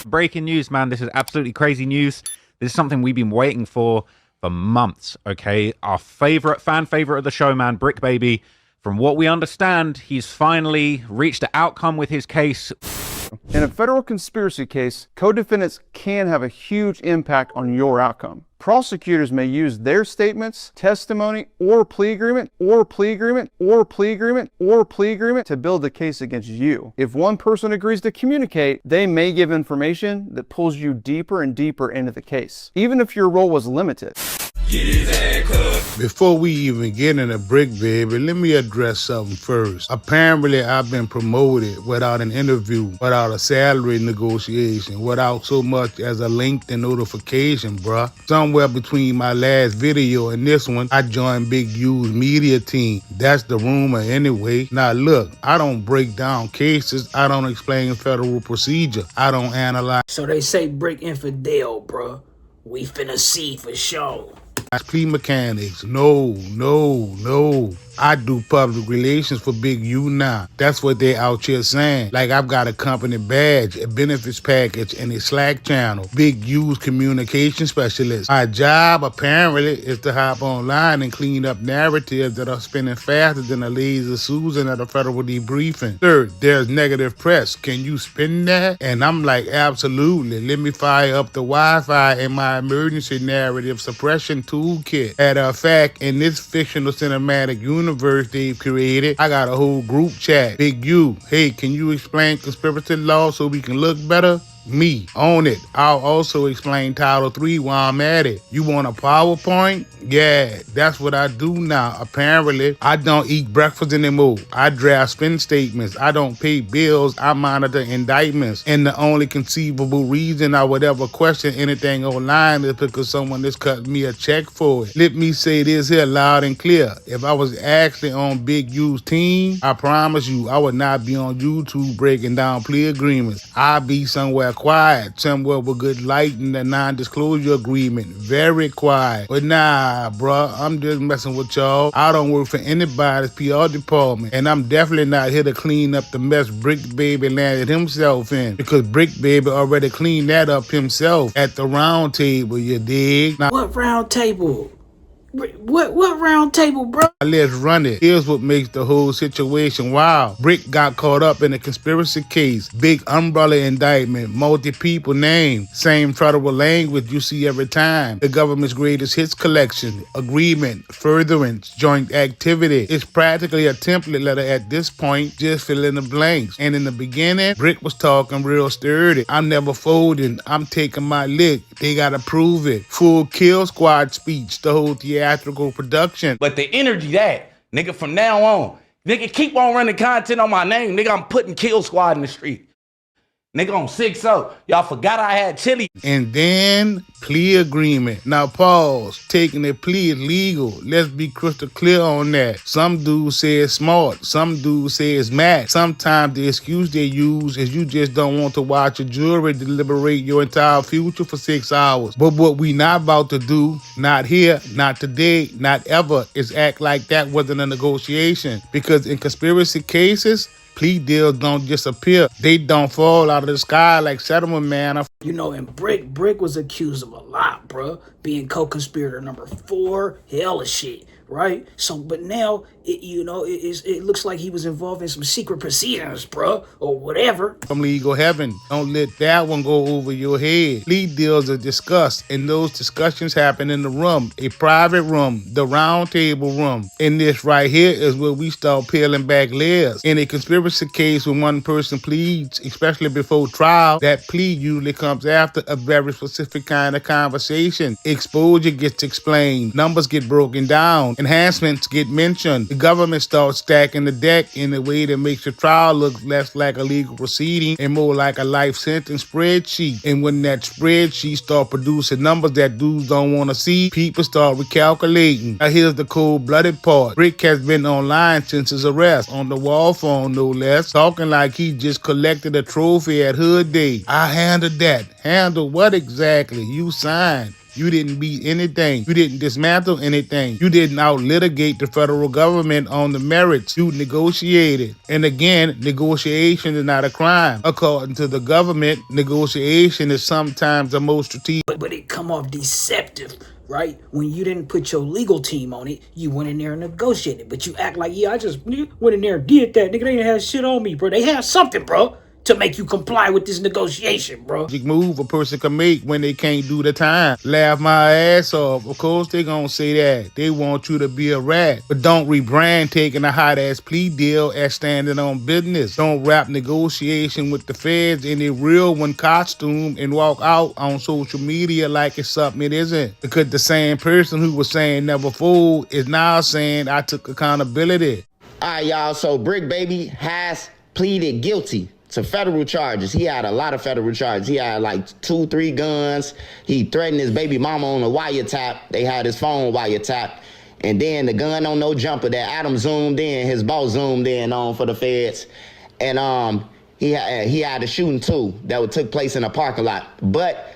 Breaking news, man. This is absolutely crazy news. This is something we've been waiting for months, okay? Our fan favorite of the show, man, Bricc baby. From what we understand, he's finally reached an outcome with his case. In a federal conspiracy case, co-defendants can have a huge impact on your outcome. Prosecutors may use their statements, testimony, or plea agreement, or plea agreement, or plea agreement, or plea agreement to build a case against you. If one person agrees to communicate, they may give information that pulls you deeper and deeper into the case, even if your role was limited. Before we even get into Bricc, baby, let me address something first. Apparently, I've been promoted without an interview, without a salary negotiation, without so much as a LinkedIn notification, bruh. Somewhere between my last video and this one, I joined Big U's media team. That's the rumor anyway. Now look, I don't break down cases. I don't explain federal procedure. I don't analyze. So they say Bricc infidel, bruh. We finna see for sure. Plea mechanics. No. I do public relations for Big U now. That's what they out here saying. Like I've got a company badge, a benefits package, and a Slack channel. Big U's communication specialist. My job apparently is to hop online and clean up narratives that are spinning faster than a laser Susan at a federal debriefing. Third, there's negative press. Can you spin that? And I'm like, absolutely. Let me fire up the Wi-Fi in my emergency narrative suppression toolkit. Matter of fact, in this fictional cinematic universe they've created, I got a whole group chat. Big U, hey, can you explain conspiracy law so we can look better? Me, own it. I'll also explain Title 3 while I'm at it. You want a PowerPoint? Yeah, that's what I do now. Apparently, I don't eat breakfast anymore. I draft spin statements. I don't pay bills. I monitor indictments. And the only conceivable reason I would ever question anything online is because someone has cut me a check for it. Let me say this here loud and clear. If I was actually on Big U's team, I promise you I would not be on YouTube breaking down plea agreements. I'd be somewhere quiet, somewhere with good light and a non-disclosure agreement. Very quiet. But nah, bruh, I'm just messing with y'all. I don't work for anybody's PR department, and I'm definitely not here to clean up the mess Bricc baby landed himself in, because Bricc baby already cleaned that up himself at the round table, you dig? Now, what round table? What round table, bro? Let's run it. Here's what makes the whole situation wild. Bricc got caught up in a conspiracy case. Big umbrella indictment. Multi-people name. Same federal language you see every time. The government's greatest hits collection. Agreement. Furtherance. Joint activity. It's practically a template letter at this point. Just fill in the blanks. And in the beginning, Bricc was talking real sturdy. I'm never folding. I'm taking my lick. They gotta prove it. Full kill squad speech. The whole theatrical production. But the energy that, nigga, from now on, nigga, keep on running content on my name. Nigga, I'm putting Kill Squad in the street. Nigga, on 6-0. Y'all forgot I had chili. And then plea agreement. Now pause. Taking a plea is legal. Let's be crystal clear on that. Some dudes say it's smart. Some dudes say it's mad. Sometimes the excuse they use is you just don't want to watch a jury deliberate your entire future for 6 hours. But what we not about to do, not here, not today, not ever, is act like that wasn't a negotiation. Because in conspiracy cases, plea deals don't disappear. They don't fall out of the sky like settlement, man. You know, and Bricc was accused of a lot, bruh. Being co-conspirator number 4, hella shit, right? So, but now, it looks like he was involved in some secret proceedings, bruh, or whatever. From legal heaven. Don't let that one go over your head. Plea deals are discussed, and those discussions happen in the room, a private room, the round table room. And this right here is where we start peeling back layers. In a conspiracy case, when one person pleads, especially before trial, that plea usually comes after a very specific kind of conversation. Exposure gets explained, numbers get broken down, enhancements get mentioned. The government starts stacking the deck in a way that makes the trial look less like a legal proceeding and more like a life sentence spreadsheet. And when that spreadsheet start producing numbers that dudes don't want to see, people start recalculating. Now here's the cold-blooded part. Bricc has been online since his arrest, on the wall phone no less, talking like he just collected a trophy at Hood Day. I handled that. Handle what exactly? You signed. You didn't beat anything. You didn't dismantle anything. You didn't out-litigate the federal government on the merits. You negotiated. And again, negotiation is not a crime. According to the government, negotiation is sometimes the most strategic. But it come off deceptive, right? When you didn't put your legal team on it, you went in there and negotiated. But you act like, yeah, I just went in there and did that. Nigga, they didn't have shit on me, bro. They had something, bro, to make you comply with this negotiation, bro. Move a person can make when they can't do the time. Laugh my ass off. Of course they gonna say that. They want you to be a rat. But don't rebrand taking a hot ass plea deal as standing on business. Don't wrap negotiation with the feds in a real one costume and walk out on social media like it's something it isn't. Because the same person who was saying never fold is now saying I took accountability. All right, y'all. So Bricc Baby has pleaded guilty to federal charges. He had a lot of federal charges. He had like 2-3 guns. He threatened his baby mama on a wiretap. They had his phone wiretapped. And then the gun on no jumper that Adam zoomed in, his boss zoomed in on for the feds. And he had a shooting too that took place in a parking lot. But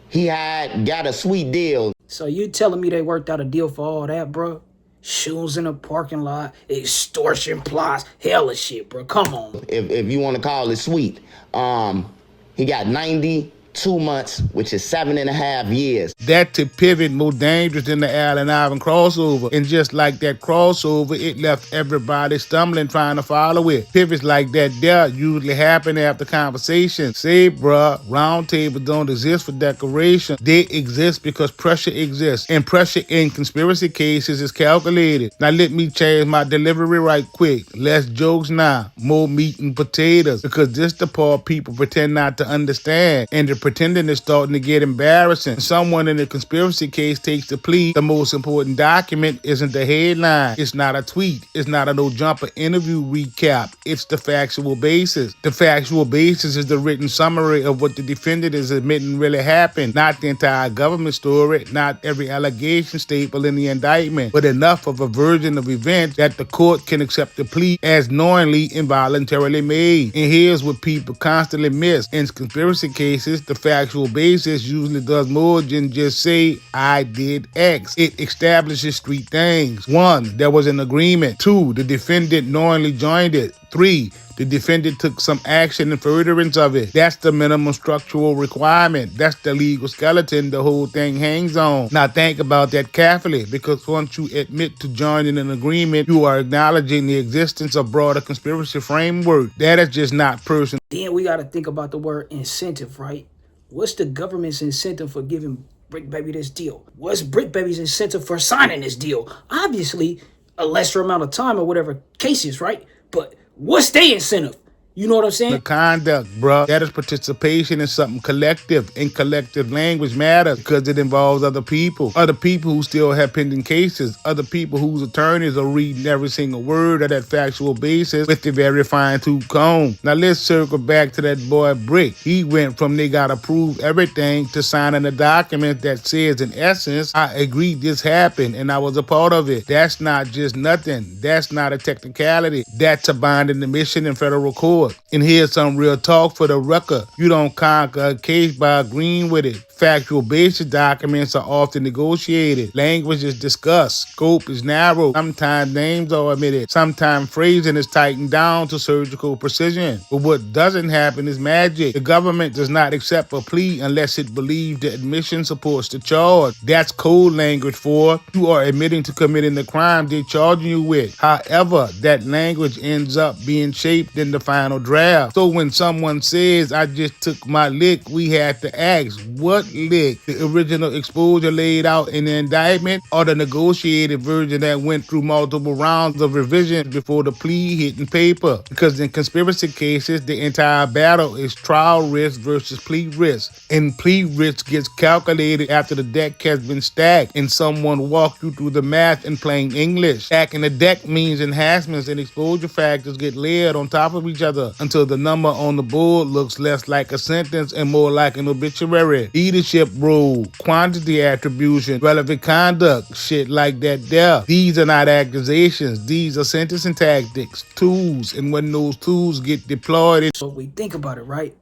he had got a sweet deal. So you telling me they worked out a deal for all that, bro? Shoes in a parking lot, extortion plots, hella shit, bro. Come on. If you want to call it sweet. He got 92 months, which is 7.5 years. That to pivot more dangerous than the Allen Iverson crossover. And just like that crossover, it left everybody stumbling trying to follow it. Pivots like that there usually happen after conversation. Say, bruh, round tables don't exist for decoration. They exist because pressure exists. And pressure in conspiracy cases is calculated. Now let me change my delivery right quick. Less jokes now. More meat and potatoes. Because this the part people pretend not to understand. And the pretending is starting to get embarrassing. Someone in a conspiracy case takes the plea. The most important document isn't the headline. It's not a tweet. It's not a no jumper interview recap. It's the factual basis. The factual basis is the written summary of what the defendant is admitting really happened. Not the entire government story, not every allegation staple in the indictment, but enough of a version of events that the court can accept the plea as knowingly involuntarily made. And here's what people constantly miss. In conspiracy cases, the factual basis usually does more than just say, I did X. It establishes 3 things. 1, there was an agreement. 2, the defendant knowingly joined it. 3, the defendant took some action in furtherance of it. That's the minimum structural requirement. That's the legal skeleton the whole thing hangs on. Now think about that carefully, because once you admit to joining an agreement, you are acknowledging the existence of broader conspiracy framework. That is just not personal. Then we got to think about the word incentive, right? What's the government's incentive for giving Bricc Baby this deal? What's Bricc Baby's incentive for signing this deal? Obviously, a lesser amount of time or whatever case is, right? But what's their incentive? You know what I'm saying? The conduct, bruh. That is participation in something collective. And collective language matters because it involves other people. Other people who still have pending cases. Other people whose attorneys are reading every single word of that factual basis with the very fine-tooth comb. Now let's circle back to that boy Bricc. He went from they gotta prove everything to signing a document that says, in essence, I agreed this happened and I was a part of it. That's not just nothing. That's not a technicality. That's a binding admission in federal court. And here's some real talk for the record. You don't conquer a case by agreeing with it. Factual basis documents are often negotiated. Language is discussed. Scope is narrow. Sometimes names are omitted. Sometimes phrasing is tightened down to surgical precision. But what doesn't happen is magic. The government does not accept a plea unless it believes the admission supports the charge. That's code language for you are admitting to committing the crime they're charging you with. However, that language ends up being shaped in the final draft. So when someone says, I just took my lick, we have to ask, what lick? The original exposure laid out in the indictment or the negotiated version that went through multiple rounds of revision before the plea hit in paper? Because in conspiracy cases, the entire battle is trial risk versus plea risk. And plea risk gets calculated after the deck has been stacked and someone walked you through the math in plain English. Stacking the deck means enhancements and exposure factors get layered on top of each other until the number on the board looks less like a sentence and more like an obituary. Leadership role, quantity attribution, relevant conduct, shit like that there. These are not accusations. These are sentencing tactics, tools, and when those tools get deployed, So we think about it, right?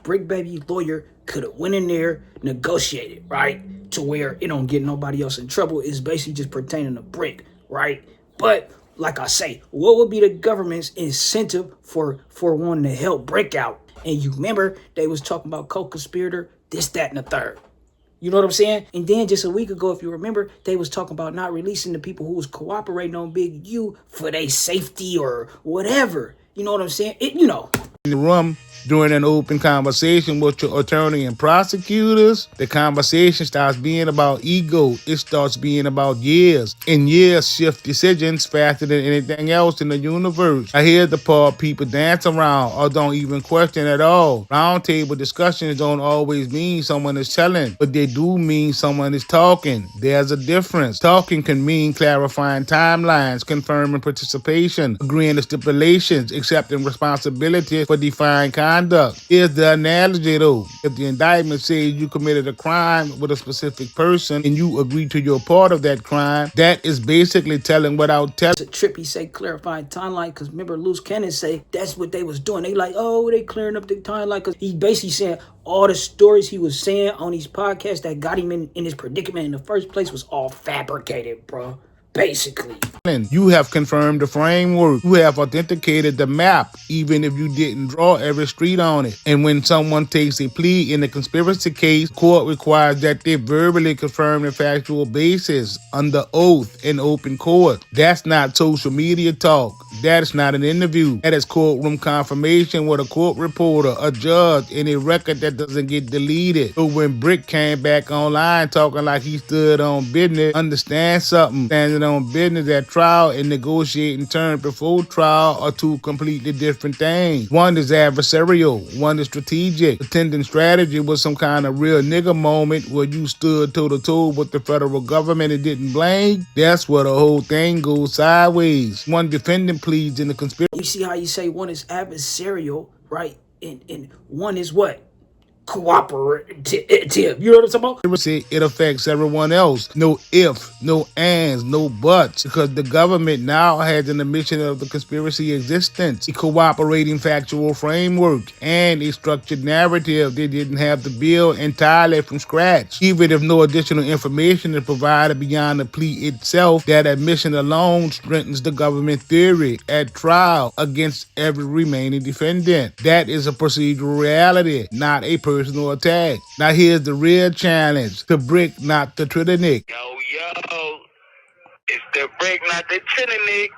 Bricc baby lawyer could have went in there, negotiated, right? To where it don't get nobody else in trouble. It's basically just pertaining to Bricc, right? But like I say, what would be the government's incentive for wanting to help Bricc out? And you remember they was talking about co-conspirator, this, that, and the third. You know what I'm saying? And then just a week ago, if you remember, they was talking about not releasing the people who was cooperating on Big U for their safety or whatever. You know what I'm saying? In the room during an open conversation with your attorney and prosecutors, the conversation starts being about ego. It starts being about years. And years shift decisions faster than anything else in the universe. I hear the part people dance around or don't even question at all. Roundtable discussions don't always mean someone is telling, but they do mean someone is talking. There's a difference. Talking can mean clarifying timelines, confirming participation, agreeing to stipulations, accepting responsibility for defined conduct. Here's the analogy though. If the indictment says you committed a crime with a specific person and you agree to your part of that crime, that is basically telling without telling. It's a trip, he say clarifying timeline, because remember Loose Cannon say that's what they was doing. They like, oh, they clearing up the timeline, because he basically saying all the stories he was saying on these podcasts that got him in his predicament in the first place was all fabricated, bro. Basically. You have confirmed the framework. You have authenticated the map, even if you didn't draw every street on it. And when someone takes a plea in a conspiracy case, court requires that they verbally confirm the factual basis under oath in open court. That's not social media talk. That is not an interview. That is courtroom confirmation with a court reporter, a judge, and a record that doesn't get deleted. So when Bricc came back online talking like he stood on business, understand something. Standing on business at trial and negotiating terms before trial are two completely different things. One is adversarial, one is strategic. Pretending strategy was some kind of real nigga moment where you stood toe to toe with the federal government and didn't blame. That's where the whole thing goes sideways. One defendant pleads in the conspiracy. You see how you say one is adversarial, right? And one is what? Cooperative. You know what I'm talking about? It affects everyone else. No if, no ands, no buts, because the government now has an admission of the conspiracy existence, a cooperating factual framework, and a structured narrative. They didn't have to build entirely from scratch. Even if no additional information is provided beyond the plea itself, that admission alone strengthens the government theory at trial against every remaining defendant. That is a procedural reality, not a personal attack. Now here's the real challenge. To Bricc, not the Trinity. Yo, it's the Bricc, not the Trinity.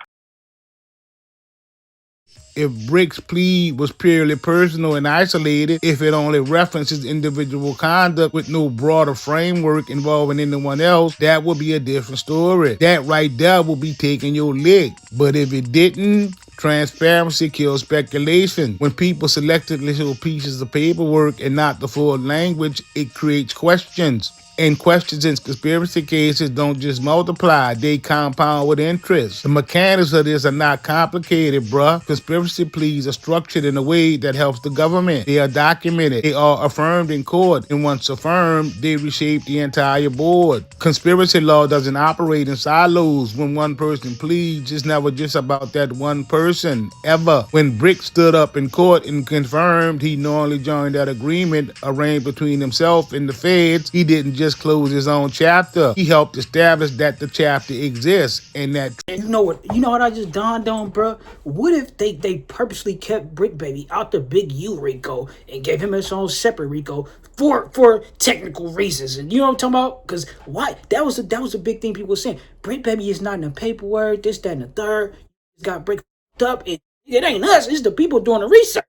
If Brick's plea was purely personal and isolated, if it only references individual conduct with no broader framework involving anyone else, that would be a different story. That right there would be taking your lick. But if it didn't, transparency kills speculation. When people selectively show pieces of paperwork and not the full language, it creates questions. And questions in conspiracy cases don't just multiply, they compound with interest. The mechanics of this are not complicated, bruh. Conspiracy pleas are structured in a way that helps the government. They are documented. They are affirmed in court. And once affirmed, they reshape the entire board. Conspiracy law doesn't operate in silos. When one person pleads, it's never just about that one person, ever. When Bricc stood up in court and confirmed he knowingly joined that agreement arranged between himself and the feds, he didn't just close his own chapter. He helped establish that the chapter exists and that. And you know what I just dawned on, bro? What if they purposely kept Bricc baby out the Big U Rico and gave him his own separate Rico for technical reasons? And you know what I'm talking about? Because why? That was a big thing people were saying. Bricc baby is not in the paperwork, this, that, and the third. He's got Bricc up, and it ain't us, it's the people doing the research.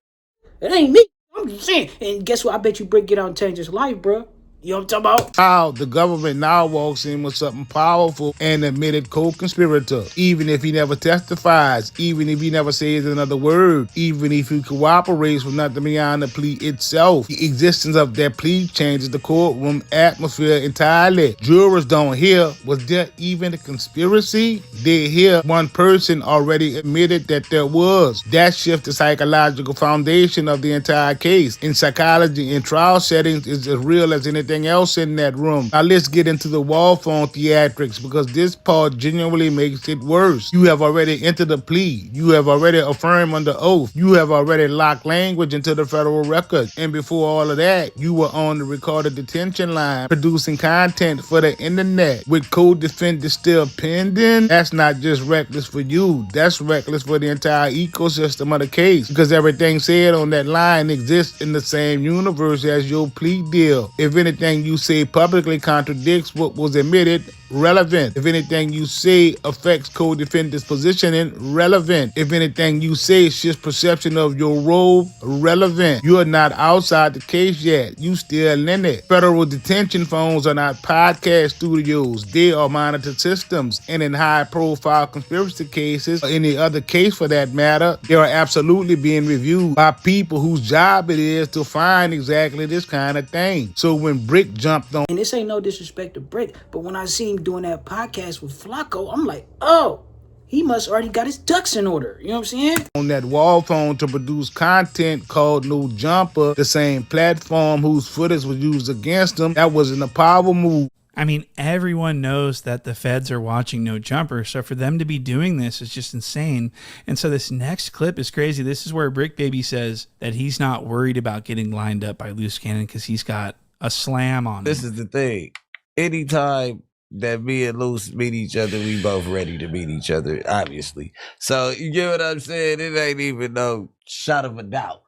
It ain't me. I'm just saying. And guess what? I bet you Bricc get out and change his life, bro. You know what I'm talking about? How the government now walks in with something powerful and admitted co-conspirator, even if he never testifies, even if he never says another word, even if he cooperates with nothing beyond the plea itself. The existence of that plea changes the courtroom atmosphere entirely. Jurors don't hear, was there even a conspiracy? They hear one person already admitted that there was. That shifts the psychological foundation of the entire case. In psychology, in trial settings, is as real as anything everything else in that room. Now let's get into the wall phone theatrics, because this part genuinely makes it worse. You have already entered a plea. You have already affirmed under oath. You have already locked language into the federal record. And before all of that, you were on the recorded detention line producing content for the internet with co-defendants still pending. That's not just reckless for you. That's reckless for the entire ecosystem of the case, because everything said on that line exists in the same universe as your plea deal. If anything you say publicly contradicts what was admitted, relevant. If anything you say affects co-defendant's positioning, relevant. If anything you say shifts perception of your role, relevant. You are not outside the case yet. You still in it. Federal detention phones are not podcast studios. They are monitored systems. And in high-profile conspiracy cases, or any other case for that matter, they are absolutely being reviewed by people whose job it is to find exactly this kind of thing. So when Bricc jumped on, and this ain't no disrespect to Bricc, but when I see him doing that podcast with Flacco, I'm like, oh, he must already got his ducks in order. You know what I'm saying? On that wall phone to produce content called No Jumper, the same platform whose footage was used against him, that wasn't a power move. I mean, everyone knows that the feds are watching No Jumper, so for them to be doing this is just insane. And so this next clip is crazy. This is where Bricc Baby says that he's not worried about getting lined up by Loose Cannon because he's got a slam on him. This is the thing. Anytime that me and Loose meet each other, we both ready to meet each other, obviously. So you get what I'm saying? It ain't even no shot of a doubt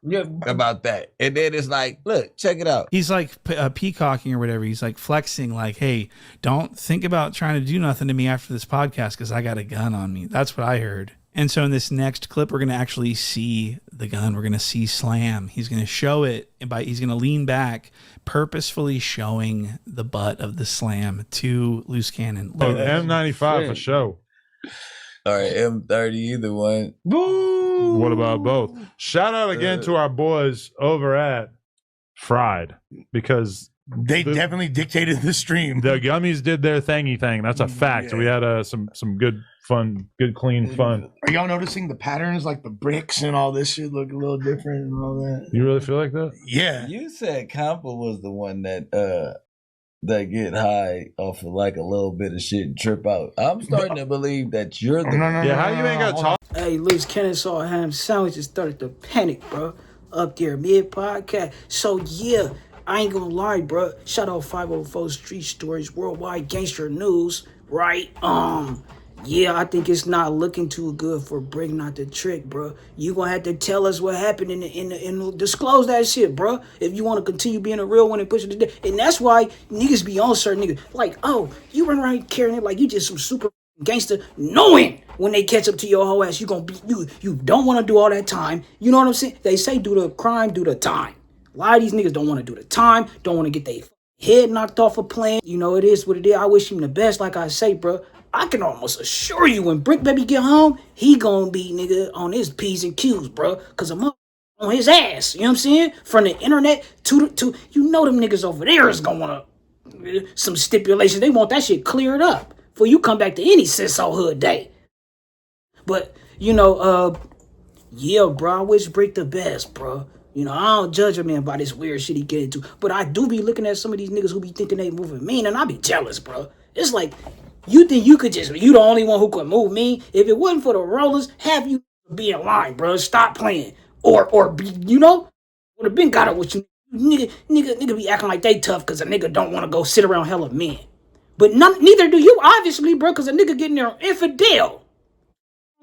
about that. And then it's like, look, check it out. He's like peacocking or whatever. He's like flexing like, hey, don't think about trying to do nothing to me after this podcast because I got a gun on me. That's what I heard. And so in this next clip, we're going to actually see the gun. We're going to see Slam. He's going to show it. He's going to lean back, purposefully showing the butt of the Slam to Loose Cannon. Oh, the M95 for show. All right, M30, either one. Boo! What about both? Shout out again to our boys over at Fried, because they definitely dictated the stream. The gummies did their thingy thing. That's a fact. Yeah. So we had some good fun, good clean fun. Are y'all noticing the patterns, like the bricks and all this shit look a little different and all that? You really feel like that? Yeah. You said Compa was the one that get high off of like a little bit of shit and trip out. I'm starting to believe that you're the how you ain't got talk. Hey, Loose Cannon saw a ham sandwich and started to panic, bro. Up there mid podcast. So yeah, I ain't gonna lie, bro. Shout out 504 Street Stories, Worldwide Gangster News, right? Yeah, I think it's not looking too good for Bricc Not the Trick, bro. You gonna have to tell us what happened and disclose that shit, bro. If you want to continue being a real one and pushing it, and that's why niggas be on certain niggas like, oh, you run around carrying it like you just some super gangster, knowing when they catch up to your whole ass, you gonna be you don't want to do all that time. You know what I'm saying? They say do the crime, do the time. A lot of these niggas don't want to do the time, don't want to get their head knocked off a plane. You know, it is what it is. I wish him the best, like I say, bro. I can almost assure you when Bricc Baby get home, he gonna be, nigga, on his P's and Q's, bro. Because I'm up on his ass. You know what I'm saying? From the internet to you know them niggas over there is gonna want some stipulations. They want that shit cleared up before you come back to any Ciso Hood day. But, you know, yeah, bro, I wish Bricc the best, bro. You know, I don't judge a man by this weird shit he get into. But I do be looking at some of these niggas who be thinking they moving mean, and I be jealous, bro. It's like, you think you the only one who could move me? If it wasn't for the rollers, have you be in line, bro. Stop playing. Or be, you know, would have been got it with you. Nigga be acting like they tough because a nigga don't want to go sit around hella men. But neither do you, obviously, bro, because a nigga getting there infidel.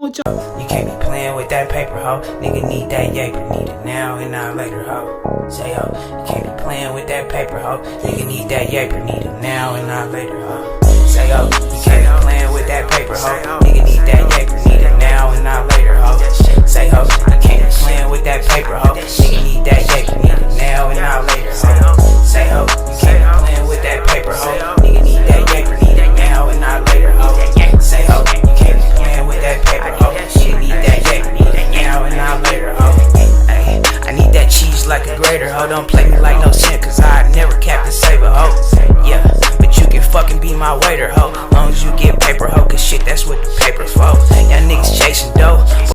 You can't be playing with that paper, ho. Nigga need that yaper, need it now and not later, ho. Say, ho, you can't be playing with that paper, ho. Nigga need that yaper, need it now and not later, ho. Say, ho, you can't be playing with that paper, ho. Nigga need that yaper, need it now and not later, ho. Say, ho, you can't be playing with that paper, ho. Nigga need that yaper, need it now and not later, ho. Say, ho, you can't be playing with that paper, ho. Nigga need that yaper, need it now and not later, ho. Say, ho, you can't be playing with that paper, ho. Nigga need that yaper, need it now and not later, ho. I need that cheese like a grater, ho. Don't play me like no simp, cause I never Captain Saber, ho. Yeah, but you can fucking be my waiter, ho. Long as you get paper, ho. Cause shit, that's what the paper's for. Y'all niggas chasing dough.